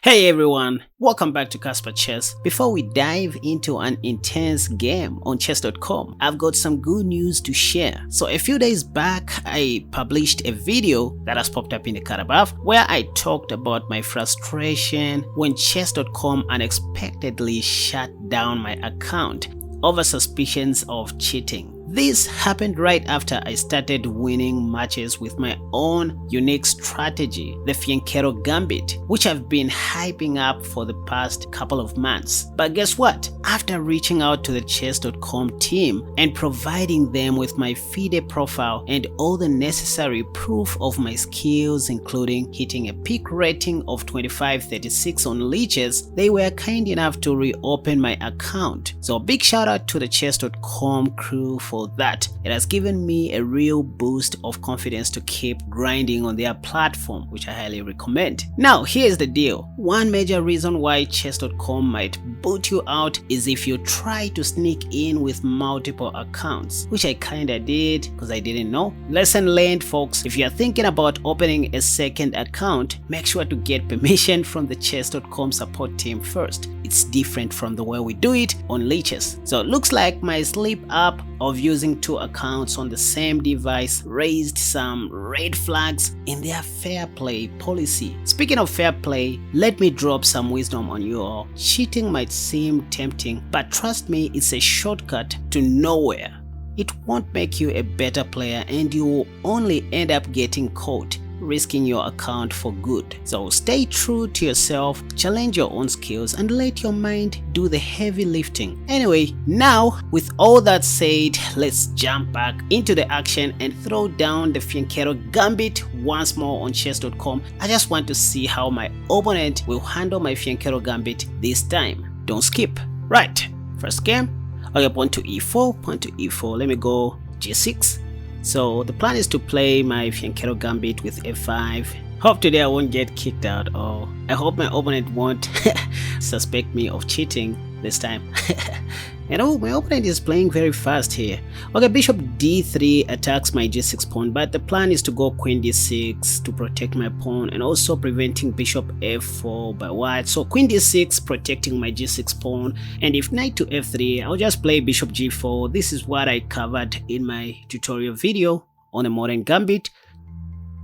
Hey everyone, welcome back to Casper Chess. Before we dive into an intense game on chess.com, I've got some good news to share. So a few days back, I published a video that has popped up in the card above where I talked about my frustration when chess.com unexpectedly shut down my account over suspicions of cheating. This happened right after I started winning matches with my own unique strategy, the Fiano Gambit, which I've been hyping up for the past couple of months. But guess what? After reaching out to the chess.com team and providing them with my FIDE profile and all the necessary proof of my skills, including hitting a peak rating of 2536 on Lichess, they were kind enough to reopen my account. So big shout out to the chess.com crew for that. It has given me a real boost of confidence to keep grinding on their platform, which I highly recommend. Now here's the deal. One major reason why chess.com might boot you out is if you try to sneak in with multiple accounts, which I kinda did because I didn't know. Lesson learned, folks. If you're thinking about opening a second account, make sure to get permission from the chess.com support team first. It's different from the way we do it on Lichess. So it looks like my slip up of using two accounts on the same device raised some red flags in their fair play policy. Speaking of fair play, let me drop some wisdom on you all. Cheating might seem tempting, but trust me, it's a shortcut to nowhere. It won't make you a better player and you will only end up getting caught, risking your account for good. So stay true to yourself, challenge your own skills, and let your mind do the heavy lifting. Anyway, now with all that said, let's jump back into the action and throw down the Fiano Gambit once more on chess.com. I just want to see how my opponent will handle my Fiano Gambit this time. Don't skip. Right, first game. Okay, pawn to e4, pawn to e4. Let me go g6. So the plan is to play my Fiano Gambit with f5. Hope today I won't get kicked out, or I hope my opponent won't suspect me of cheating this time. And oh, my opponent is playing very fast here. Okay, bishop d3 attacks my g6 pawn, but the plan is to go queen d6 to protect my pawn and also preventing bishop f4 by white. So queen d6 protecting my g6 pawn, and if knight to f3, I'll just play bishop g4. This is what I covered in my tutorial video on a modern gambit.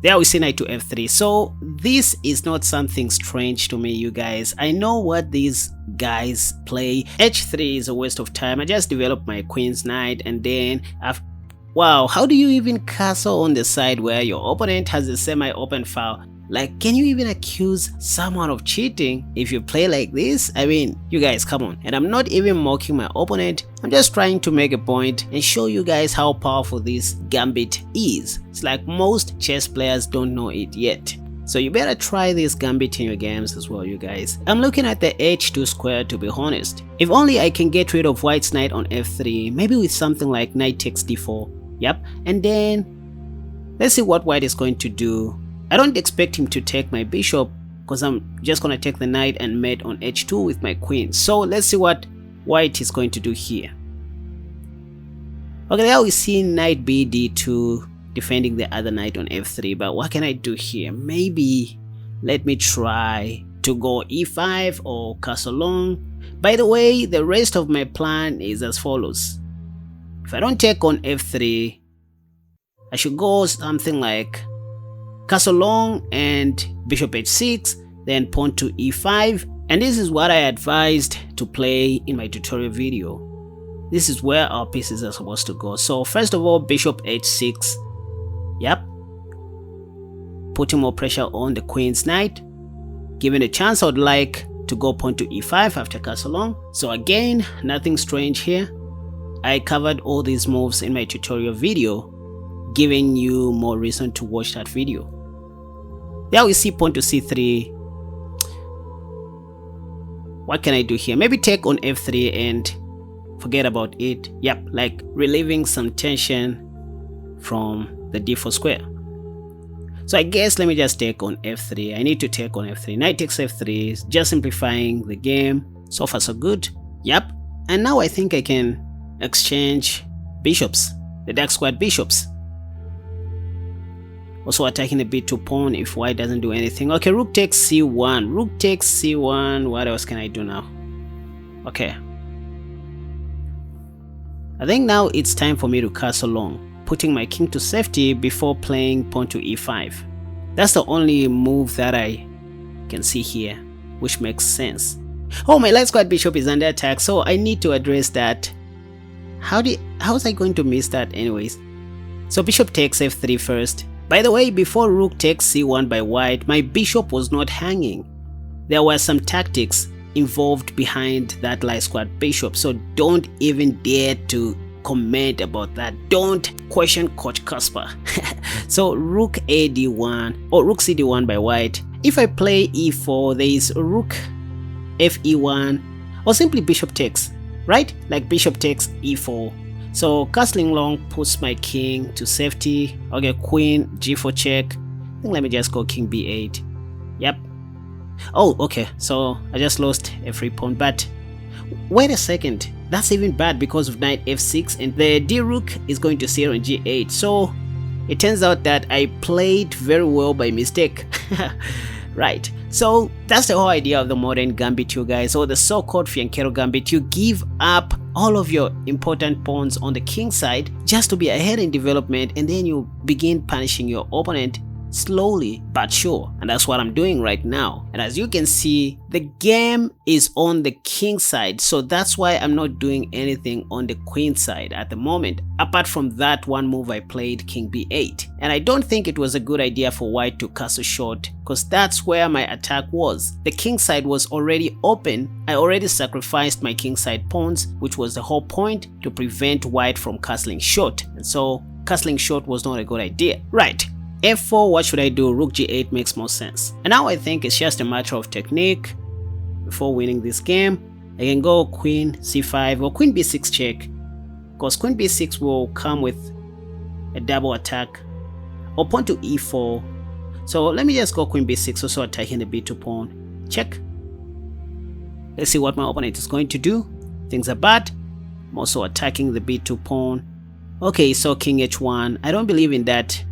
There we see knight to f3. So this is not something strange to me, you guys. I know what these guys play. h3 is a waste of time. I just developed my queen's knight and then wow, how do you even castle on the side where your opponent has a semi-open file? Like, can you even accuse someone of cheating if you play like this? I mean, you guys, come on. And I'm not even mocking my opponent. I'm just trying to make a point and show you guys how powerful this gambit is. It's like most chess players don't know it yet. So you better try this gambit in your games as well, you guys. I'm looking at the h2 square, to be honest. If only I can get rid of white's knight on f3, maybe with something like knight takes d4. Yep. And then let's see what white is going to do. I don't expect him to take my bishop because I'm just going to take the knight and mate on h2 with my queen. So let's see what white is going to do here. Okay, now we see knight b d2 defending the other knight on f3, but what can I do here? Maybe let me try to go e5 or castle long. By the way, the rest of my plan is as follows. If I don't take on f3, I should go something like castle long and bishop h6, then pawn to e5, and this is what I advised to play in my tutorial video. This is where our pieces are supposed to go. So first of all, bishop h6, yep, putting more pressure on the queen's knight. Given a chance, I would like to go pawn to e5 after castle long. So again, nothing strange here. I covered all these moves in my tutorial video, giving you more reason to watch that video. There we see pawn to c3. What can I do here? Maybe take on f3 and forget about it. Yep, like relieving some tension from the d4 square. So I guess let me just take on f3. I need to take on f3. Knight takes f3, just simplifying the game. So far so good. Yep. And now I think I can exchange bishops, the dark squared bishops. Also attacking the b2 pawn if white doesn't do anything. Okay, rook takes c1. Rook takes c1. What else can I do now? Okay. I think now it's time for me to castle long, putting my king to safety before playing pawn to e5. That's the only move that I can see here, which makes sense. Oh, my light squad bishop is under attack, so I need to address that. How was I going to miss that anyways? So bishop takes f3 first. By the way, before rook takes c1 by white, my bishop was not hanging. There were some tactics involved behind that light squad bishop, so don't even dare to comment about that. Don't question Coach Casper. So rook a d1 or rook cd1 by white. If I play e4, there is rook fe1 or simply bishop takes, right? Like bishop takes e4. So castling long puts my king to safety. Okay, queen g4 check. I think let me just go king b8. Yep. Oh, okay, so I just lost a free pawn, but wait a second, that's even bad because of knight f6 and the d rook is going to sit on g8. So it turns out that I played very well by mistake. Right, so that's the whole idea of the modern gambit, you guys, or the so-called Fiano Gambit. You give up all of your important pawns on the king side just to be ahead in development, and then you begin punishing your opponent slowly but sure, and that's what I'm doing right now. And as you can see, the game is on the king side, so that's why I'm not doing anything on the queen side at the moment, apart from that one move I played, king b8. And I don't think it was a good idea for white to castle short, because that's where my attack was. The king side was already open. I already sacrificed my king side pawns, which was the whole point, to prevent white from castling short, and so castling short was not a good idea. Right, f4, what should I do? Rook g8 makes more sense. And now I think it's just a matter of technique. Before winning this game, I can go queen c5 or queen b6 check, because queen b6 will come with a double attack, or pawn to e4. So let me just go queen b6, also attacking the b2 pawn. Check. Let's see what my opponent is going to do. Things are bad. I'm also attacking the b2 pawn. Okay, so king h1. I don't believe in that.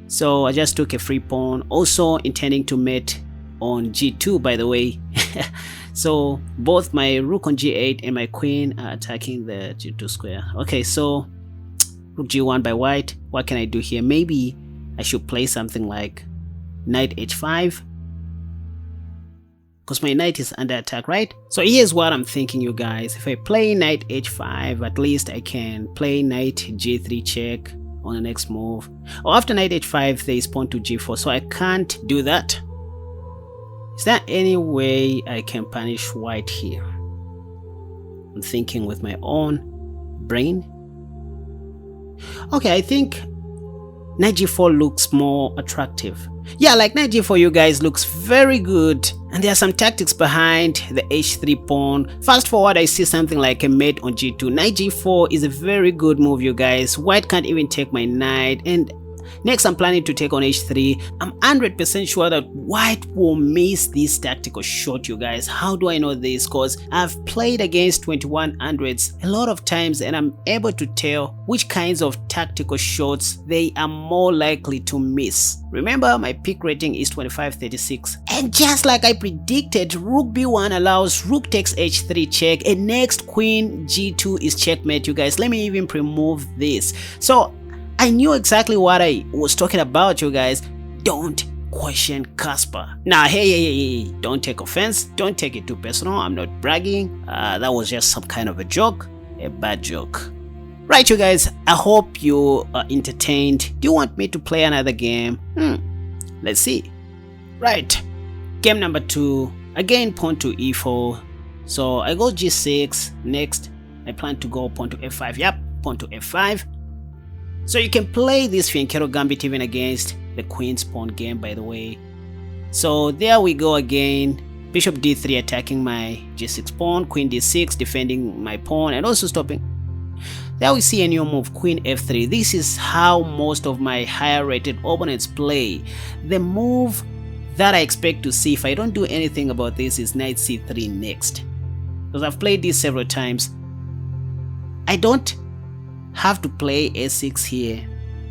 So I just took a free pawn, also intending to mate on g2, by the way. So both my rook on g8 and my queen are attacking the g2 square. Okay, so rook g1 by white. What can I do here? Maybe I should play something like knight h5, because my knight is under attack, right? So here's what I'm thinking, you guys. If I play knight h5, at least I can play knight g3 check on the next move. Or after knight h5, there is pawn to g4, so I can't do that. Is there any way I can punish white here? I'm thinking with my own brain. Okay, I think knight g4 looks more attractive. Yeah, like knight g4, you guys, looks very good, and there are some tactics behind the h3 pawn. Fast forward, I see something like a mate on g2. Knight g4 is a very good move, you guys. White can't even take my knight, and next I'm planning to take on h3. I'm 100% sure that white will miss this tactical shot, you guys. How do I know this? Because I've played against 2100s a lot of times, and I'm able to tell which kinds of tactical shots they are more likely to miss. Remember, my peak rating is 2536, and just like I predicted, rook b1 allows rook takes h3 check, and next queen g2 is checkmate, you guys. Let me even remove this. So I knew exactly what I was talking about, you guys. Don't question Casper. Now, hey, don't take offense. Don't take it too personal. I'm not bragging. That was just some kind of a joke, a bad joke. Right, you guys, I hope you are entertained. Do you want me to play another game? Let's see. Right, game number 2. Again, pawn to e4. So I go g6. Next, I plan to go pawn to f5. Yep, pawn to f5. So you can play this Fiano Gambit even against the queen's pawn game, by the way. So there we go again. Bishop d3 attacking my g6 pawn, queen d6 defending my pawn and also stopping. There we see a new move, queen f3. This is how most of my higher rated opponents play. The move that I expect to see if I don't do anything about this is knight c3 next, because I've played this several times. I don't have to play a6 here.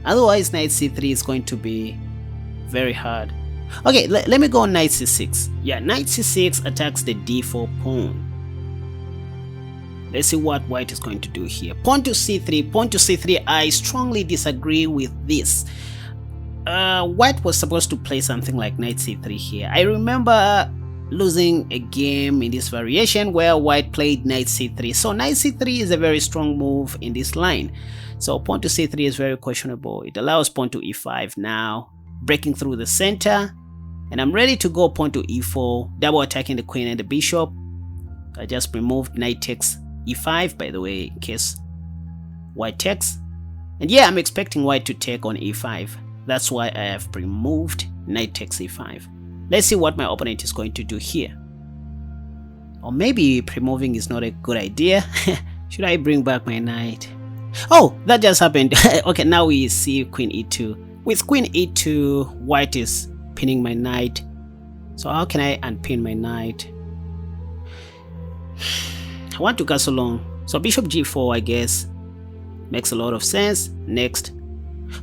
Otherwise, knight c3 is going to be very hard. Okay, let me go on knight c6. Yeah, knight c6 attacks the d4 pawn. Let's see what white is going to do here. Pawn to c3, pawn to c3. I strongly disagree with this. White was supposed to play something like knight c3 here. I remember losing a game in this variation where white played knight c3. So knight c3 is a very strong move in this line. So pawn to c3 is very questionable. It allows pawn to e5 now, breaking through the center. And I'm ready to go pawn to e4, double attacking the queen and the bishop. I just removed knight takes e5, by the way, in case white takes. And yeah, I'm expecting white to take on e5. That's why I have removed knight takes e5. Let's see what my opponent is going to do here. Or maybe pre-moving is not a good idea. Should I bring back my knight? Oh, that just happened. Okay, now we see queen e2. With queen e2, white is pinning my knight. So how can I unpin my knight? I want to castle long. So bishop g4, I guess, makes a lot of sense. Next.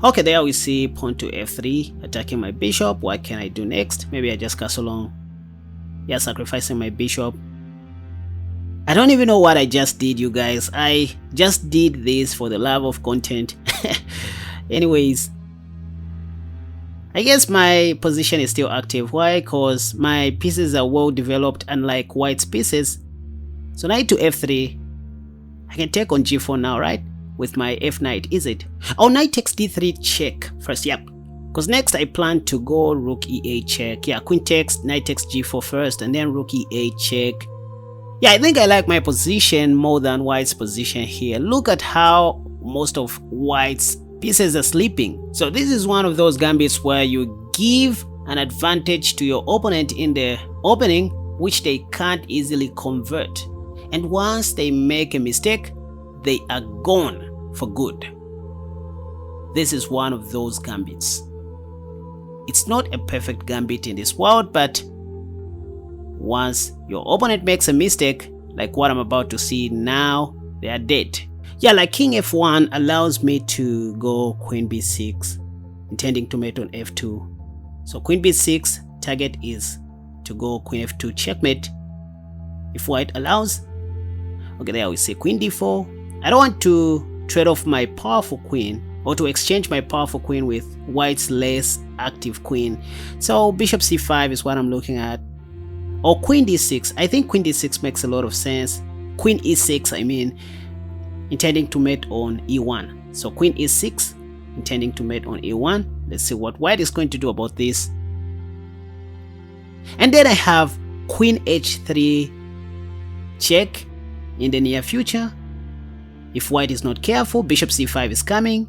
Okay, there we see pawn to f3, attacking my bishop. What can I do next? Maybe I just castle long. Yeah, sacrificing my bishop. I don't even know what I just did, you guys. I just did this for the love of content. Anyways, I guess my position is still active. Why? Because my pieces are well developed, unlike white's pieces. So knight to f3. I can take on g4 now, right? With my f knight, is it? Oh, knight takes d3 check first, yep. Because next I plan to go rook e8 check. Yeah, queen takes, knight takes g4 first, and then rook e8 check. Yeah, I think I like my position more than white's position here. Look at how most of white's pieces are sleeping. So this is one of those gambits where you give an advantage to your opponent in the opening, which they can't easily convert. And once they make a mistake, they are gone for good. This is one of those gambits. It's not a perfect gambit in this world, but once your opponent makes a mistake, like what I'm about to see now, they are dead. Yeah, like king f1 allows me to go queen b6, intending to mate on f2. So queen b6, target is to go queen f2 checkmate. If white allows, okay, there we see queen d4. I don't want to trade off my powerful queen or to exchange my powerful queen with white's less active queen. So bishop c5 is what I'm looking at. Or queen d6. I think queen d6 makes a lot of sense. Queen e6, I mean, intending to mate on e1. So queen e6, intending to mate on e1. Let's see what white is going to do about this. And then I have queen h3 check in the near future. If white is not careful, bishop c5 is coming.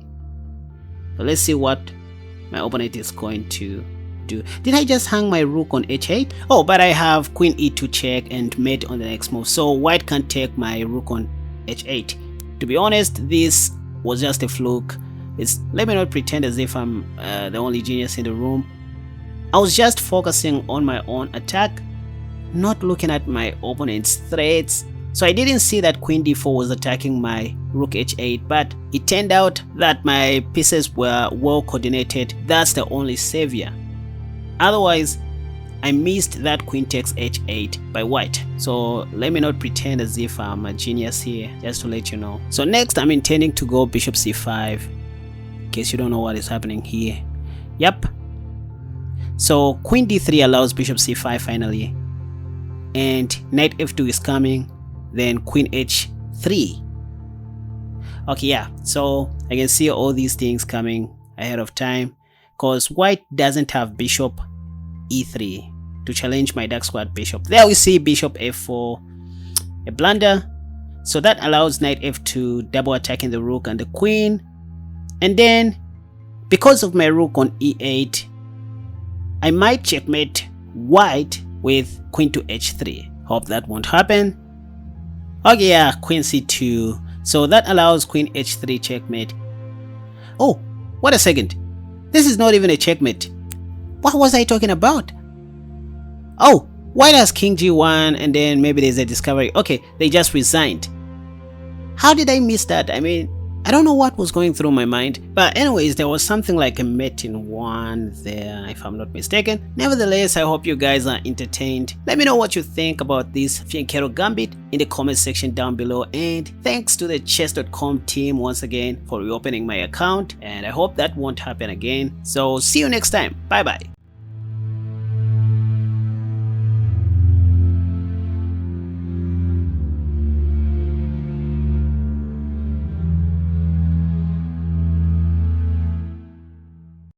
So let's see what my opponent is going to do. Did I just hang my rook on h8? Oh, but I have queen e2 check and mate on the next move. So white can't take my rook on h8. To be honest, this was just a fluke. Let me not pretend as if I'm the only genius in the room. I was just focusing on my own attack, not looking at my opponent's threats. So I didn't see that queen d4 was attacking my rook h8, but it turned out that my pieces were well coordinated. That's the only savior. Otherwise, I missed that queen takes h8 by white. So let me not pretend as if I'm a genius here, just to let you know. So next, I'm intending to go bishop c5, in case you don't know what is happening here. Yep. So queen d3 allows bishop c5 finally, and knight f2 is coming. Then queen h3. Okay, yeah, so I can see all these things coming ahead of time because white doesn't have bishop e3 to challenge my dark squad bishop. There we see bishop f4, a blunder. So that allows knight f2, double attacking the rook and the queen. And then because of my rook on e8, I might checkmate white with queen to h3. Hope that won't happen. Okay, yeah, queen c2. So that allows queen h3 checkmate. Oh, what a second. This is not even a checkmate. What was I talking about? Oh, white has king g1 and then maybe there's a discovery. Okay, they just resigned. How did I miss that? I mean, I don't know what was going through my mind, but anyways, there was something like a mate in one there, if I'm not mistaken. Nevertheless, I hope you guys are entertained. Let me know what you think about this Fiano Gambit in the comment section down below, and thanks to the chess.com team once again for reopening my account, and I hope that won't happen again. So see you next time. Bye bye.